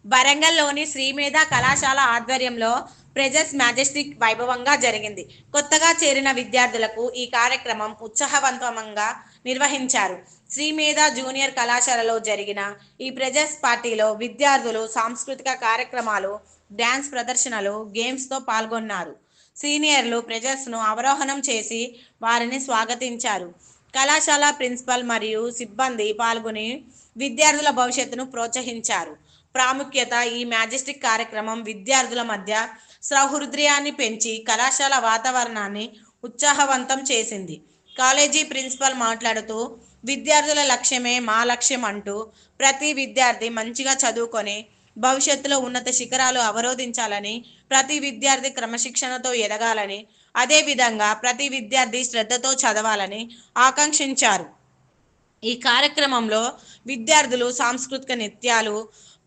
వరంగల్లోని శ్రీమేధ కళాశాల ఆధ్వర్యంలో ప్రెజెస్ మ్యాజెస్టిక్ వైభవంగా జరిగింది. కొత్తగా చేరిన విద్యార్థులకు ఈ కార్యక్రమం ఉత్సాహవంతంగా నిర్వహించారు. శ్రీమేధ జూనియర్ కళాశాలలో జరిగిన ఈ ప్రెజెస్ పార్టీలో విద్యార్థులు సాంస్కృతిక కార్యక్రమాలు, డ్యాన్స్ ప్రదర్శనలు, గేమ్స్తో పాల్గొన్నారు. సీనియర్లు ప్రెజెస్ను అవరోహణం చేసి వారిని స్వాగతించారు. కళాశాల ప్రిన్సిపల్ మరియు సిబ్బంది పాల్గొని విద్యార్థుల భవిష్యత్తును ప్రోత్సహించారు. ప్రాముఖ్యత ఈ మ్యాజెస్టిక్ కార్యక్రమం విద్యార్థుల మధ్య సౌహృదయాన్ని పెంచి కళాశాల వాతావరణాన్ని ఉత్సాహవంతం చేసింది. కాలేజీ ప్రిన్సిపల్ మాట్లాడుతూ విద్యార్థుల లక్ష్యమే మా లక్ష్యం అంటూ ప్రతి విద్యార్థి మంచిగా చదువుకొని భవిష్యత్తులో ఉన్నత శిఖరాలు అవరోధించాలని, ప్రతి విద్యార్థి క్రమశిక్షణతో ఎదగాలని, అదేవిధంగా ప్రతి విద్యార్థి శ్రద్ధతో చదవాలని ఆకాంక్షించారు. ఈ కార్యక్రమంలో విద్యార్థులు సాంస్కృతిక నృత్యాలు,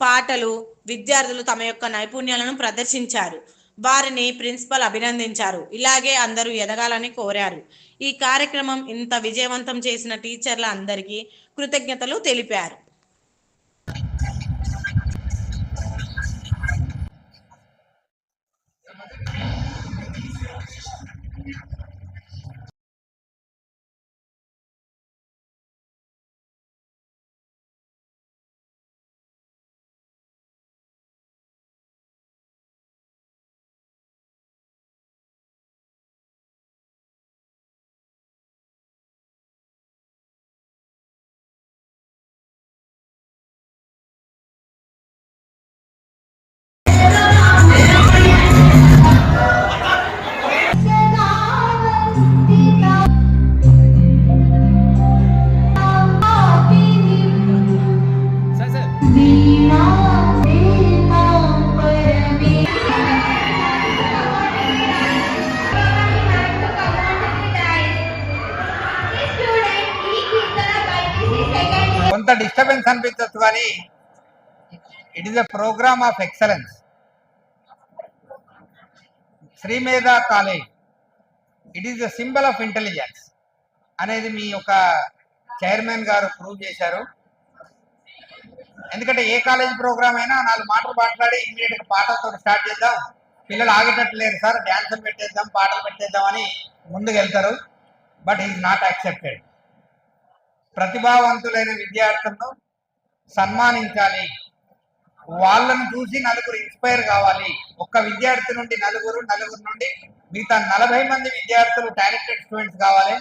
పాటలు, విద్యార్థులు తమ యొక్క నైపుణ్యాలను ప్రదర్శించారు. వారిని ప్రిన్సిపల్ అభినందించారు. ఇలాగే అందరూ ఎదగాలని కోరారు. ఈ కార్యక్రమం ఇంత విజయవంతం చేసిన టీచర్ల అందరికీ కృతజ్ఞతలు తెలిపారు. కొంత డిస్టర్బెన్స్ అనిపించవచ్చు కానీ it is a programme of excellence. Srimedha college it is a symbol of intelligence అనేది మీ యొక్క చైర్మన్ గారు ప్రూవ్ చేశారు. ఎందుకంటే ఏ కాలేజ్ ప్రోగ్రామ్ అయినా 4 మాటలు మాట్లాడి ఇమీడియట్గా పాటలతో స్టార్ట్ చేద్దాం, పిల్లలు ఆగేటట్లు లేరు సార్, డ్యాన్సులు పెట్టేద్దాం, పాటలు పెట్టేద్దాం అని ముందుకు వెళ్తారు. But is not accepted. ప్రతిభావంతులైన విద్యార్థులను సన్మానించాలి, వాళ్ళను చూసి నలుగురు ఇన్స్పైర్ కావాలి. ఒక్క విద్యార్థి నుండి నలుగురు నుండి మిగతా 40 మంది విద్యార్థులు టాలెంటెడ్ స్టూడెంట్స్ కావాలి.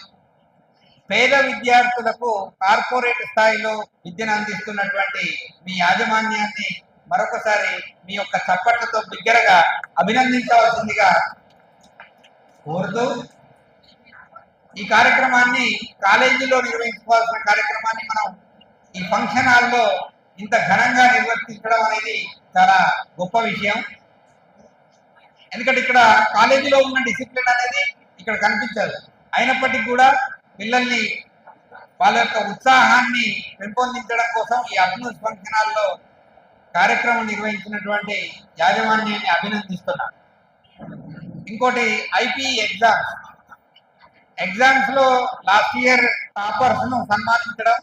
పేద విద్యార్థులకు కార్పొరేట్ స్థాయిలో విద్యను అందిస్తున్నటువంటి మీ యాజమాన్యాన్ని మరొకసారి మీ యొక్క చప్పట్లతో బిగ్గరగా అభినందించవలసిందిగా కోరుతూ, ఈ కార్యక్రమాన్ని కాలేజీలో నిర్వహించుకోవాల్సిన కార్యక్రమాన్ని మనం ఈ ఫంక్షన్ హాల్లో ఇంత ఘనంగా నిర్వర్తించడం అనేది చాలా గొప్ప విషయం. ఎందుకంటే ఇక్కడ కాలేజీలో ఉన్న డిసిప్లిన్ అనేది ఇక్కడ కనిపించదు. అయినప్పటికీ కూడా పిల్లల్ని వాళ్ళ యొక్క ఉత్సాహాన్ని పెంపొందించడం కోసం ఈ అబ్నూస్ ఫంక్షన్ హాల్లో కార్యక్రమం నిర్వహించినటువంటి యాజమాన్యాన్ని అభినందిస్తున్నాను. ఇంకోటి ఐపీ ఎగ్జామ్స్ లో లాస్ట్ ఇయర్ టాపర్స్ ను సన్మానించడం,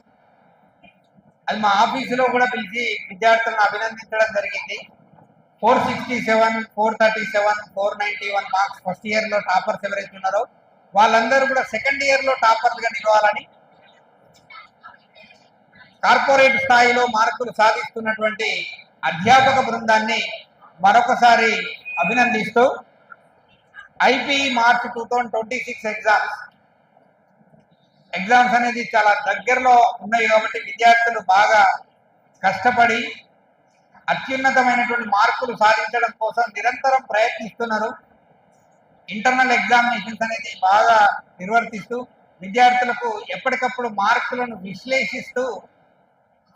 అది మా ఆఫీసులో కూడా పిలిచి విద్యార్థులను అభినందించడం జరిగింది. 467, 437, 491 మార్క్స్ ఫస్ట్ ఇయర్ లో టాపర్స్ ఎవరైతే ఉన్నారో వాళ్ళందరూ కూడా సెకండ్ ఇయర్ లో టాపర్లుగా నిలవాలని, కార్పొరేట్ స్థాయిలో మార్కులు సాధిస్తున్నటువంటి అధ్యాపక బృందాన్ని మరొకసారి అభినందిస్తూ, ఐపీ మార్చ్ 2026 ఎగ్జామ్స్ అనేది చాలా దగ్గరలో ఉన్నాయి కాబట్టి విద్యార్థులు బాగా కష్టపడి అత్యున్నతమైనటువంటి మార్కులు సాధించడం కోసం నిరంతరం ప్రయత్నిస్తున్నారు. ఇంటర్నల్ ఎగ్జామినేషన్స్ అనేది బాగా నిర్వర్తిస్తూ విద్యార్థులకు ఎప్పటికప్పుడు మార్కులను విశ్లేషిస్తూ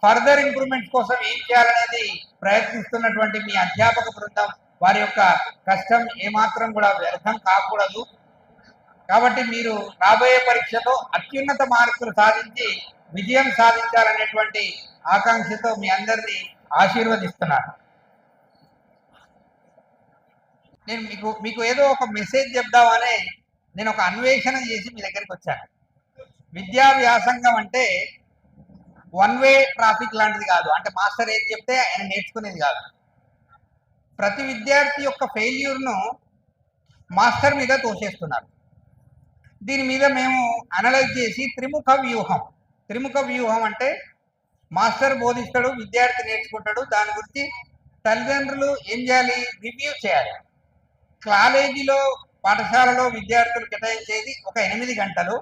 ఫర్దర్ ఇంప్రూవ్మెంట్ కోసం ఏం చేయాలనేది ప్రయత్నిస్తున్నటువంటి మీ అధ్యాపక బృందం వారి యొక్క కష్టం ఏమాత్రం కూడా వ్యర్థం కాకూడదు. కాబట్టి మీరు రాబోయే పరీక్షలో అత్యున్నత మార్కులు సాధించి విజయం సాధించాలనేటువంటి ఆకాంక్షతో మీ అందరినీ ఆశీర్వదిస్తున్నాను. నేను మీకు ఏదో ఒక మెసేజ్ చెప్దామనే నేను ఒక అన్వేషణ చేసి మీ దగ్గరికి వచ్చాను. విద్యా వ్యాసంగం అంటే వన్ వే ట్రాఫిక్ లాంటిది కాదు. అంటే మాస్టర్ ఏది చెప్తే ఆయన నేర్చుకునేది కాదు. ప్రతి విద్యార్థి యొక్క ఫెయిల్యూర్ను మాస్టర్ మీద తోసేస్తున్నారు. దీని మీద మేము అనలైజ్ చేసి త్రిముఖ వ్యూహం అంటే మాస్టర్ బోధిస్తాడు, విద్యార్థి నేర్చుకుంటాడు. దాని గురించి తల్లిదండ్రులు ఏం చేయాలి? రివ్యూ చేయాలి. కాలేజీలో పాఠశాలలో విద్యార్థులు కేటాయించేది ఒక 8 గంటలు,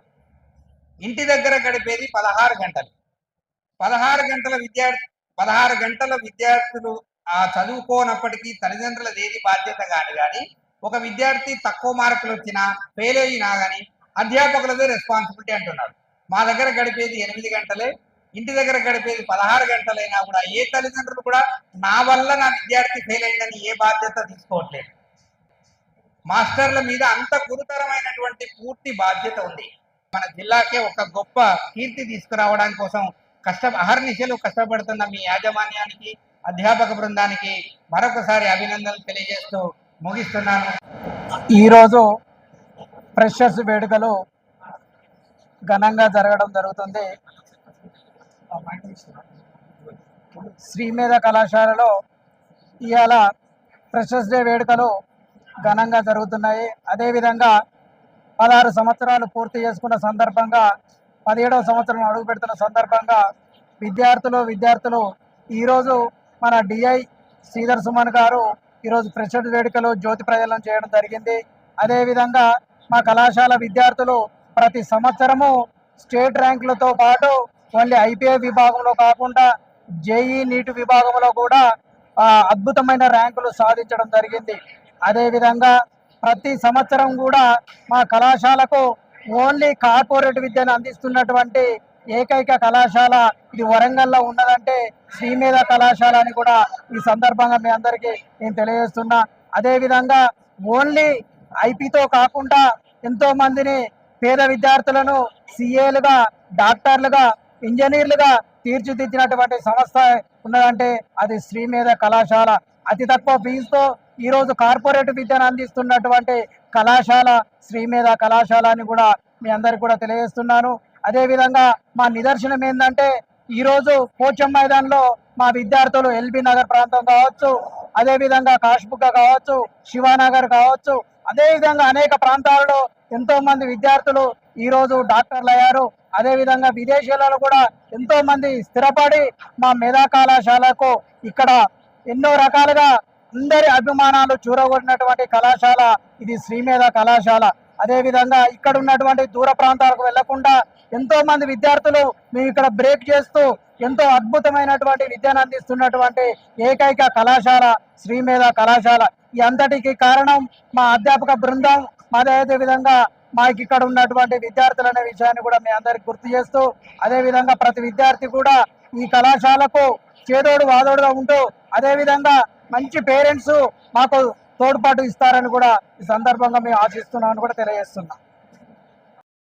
ఇంటి దగ్గర గడిపేది 16 గంటలు. 16 గంటల విద్యార్థులు చదువుకోనప్పటికీ తల్లిదండ్రులది ఏది బాధ్యత కానీ ఒక విద్యార్థి తక్కువ మార్కులు వచ్చినా ఫెయిల్ అయినా కానీ అధ్యాపకులదే రెస్పాన్సిబిలిటీ అంటున్నారు. మా దగ్గర గడిపేది 8 గంటలే, ఇంటి దగ్గర గడిపేది 16 గంటలైనా కూడా ఏ తల్లిదండ్రులు కూడా నా వల్ల నా విద్యార్థి ఫెయిల్ అయిందని ఏ బాధ్యత తీసుకోవట్లేదు. మాస్టర్ల మీద అంత గురుతరమైనటువంటి పూర్తి బాధ్యత ఉంది. మన జిల్లాకే ఒక గొప్ప కీర్తి తీసుకురావడం కోసం అహర్నిశలు కష్టపడుతున్న మీ యాజమాన్యానికి, అధ్యాపక బృందానికి మరొకసారి అభినందనలు తెలియజేస్తూ ముగిస్తున్నాను. ఈరోజు ఫ్రెషర్స్ వేడుకలు ఘనంగా జరగడం జరుగుతుంది. శ్రీమేధ కళాశాలలో ఇవాళ ఫ్రెషర్స్ డే వేడుకలు ఘనంగా జరుగుతున్నాయి. అదేవిధంగా 16 సంవత్సరాలు పూర్తి చేసుకున్న సందర్భంగా 17వ సంవత్సరం అడుగు పెడుతున్న సందర్భంగా విద్యార్థులు ఈరోజు మన డిఐ శ్రీధర్ సుమన్ గారు ఈరోజు ఫ్రెషర్స్ వేడుకలు జ్యోతి ప్రజ్వలనం చేయడం జరిగింది. అదేవిధంగా మా కళాశాల విద్యార్థులు ప్రతి సంవత్సరము స్టేట్ ర్యాంకులతో పాటు ఓన్లీ ఐపీఐ విభాగంలో కాకుండా జేఈ నీట్ విభాగంలో కూడా అద్భుతమైన ర్యాంకులు సాధించడం జరిగింది. అదేవిధంగా ప్రతి సంవత్సరం కూడా మా కళాశాలకు ఓన్లీ కార్పొరేట్ విద్యను అందిస్తున్నటువంటి ఏకైక కళాశాల ఇది వరంగల్లో ఉన్నదంటే శ్రీమేధ కళాశాల అని కూడా ఈ సందర్భంగా మీ అందరికీ నేను తెలియజేస్తున్నా. అదేవిధంగా ఓన్లీ ఐపీతో కాకుండా ఎంతో మందిని పేద విద్యార్థులను సిఏలుగా, డాక్టర్లుగా, ఇంజనీర్లుగా తీర్చిదిద్దినటువంటి సంస్థ ఉన్నదంటే అది శ్రీమేధ కళాశాల. అతి తక్కువ ఫీజుతో ఈరోజు కార్పొరేట్ విద్యను అందిస్తున్నటువంటి కళాశాల శ్రీమేధ కళాశాల అని కూడా మీ అందరికి కూడా తెలియజేస్తున్నాను. అదేవిధంగా మా నిదర్శనం ఏంటంటే ఈరోజు పోచం మైదాన్లో మా విద్యార్థులు ఎల్బీ నగర్ ప్రాంతం కావచ్చు, అదేవిధంగా కాష్బుగ్గ కావచ్చు, శివానగర్ కావచ్చు, అదేవిధంగా అనేక ప్రాంతాలలో ఎంతో మంది విద్యార్థులు ఈరోజు డాక్టర్లు అయ్యారు. అదేవిధంగా విదేశాలలో కూడా ఎంతో మంది స్థిరపడి మా మేధా కళాశాలకు ఇక్కడ ఎన్నో రకాలుగా అందరి అభిమానాలు చూరగొట్టినటువంటి కళాశాల ఇది శ్రీమేధ కళాశాల. అదేవిధంగా ఇక్కడ ఉన్నటువంటి దూర ప్రాంతాలకు వెళ్లకుండా ఎంతో మంది విద్యార్థులు మేము ఇక్కడ బ్రేక్ చేస్తూ ఎంతో అద్భుతమైనటువంటి విద్యను అందిస్తున్నటువంటి ఏకైక కళాశాల శ్రీమేధ కళాశాల. ఈ అంతటికి కారణం మా అధ్యాపక బృందం, అదేవిధంగా మాకు ఇక్కడ ఉన్నటువంటి విద్యార్థులు అనే విషయాన్ని కూడా మీ అందరికి గుర్తు చేస్తూ, అదేవిధంగా ప్రతి విద్యార్థి కూడా ఈ కళాశాలకు చేదోడు వాదోడుగా ఉంటూ అదేవిధంగా మంచి పేరెంట్స్ మాకు తోడ్పాటు ఇస్తారని కూడా ఈ సందర్భంగా మేము ఆశిస్తున్నామని కూడా తెలియజేస్తున్నాం.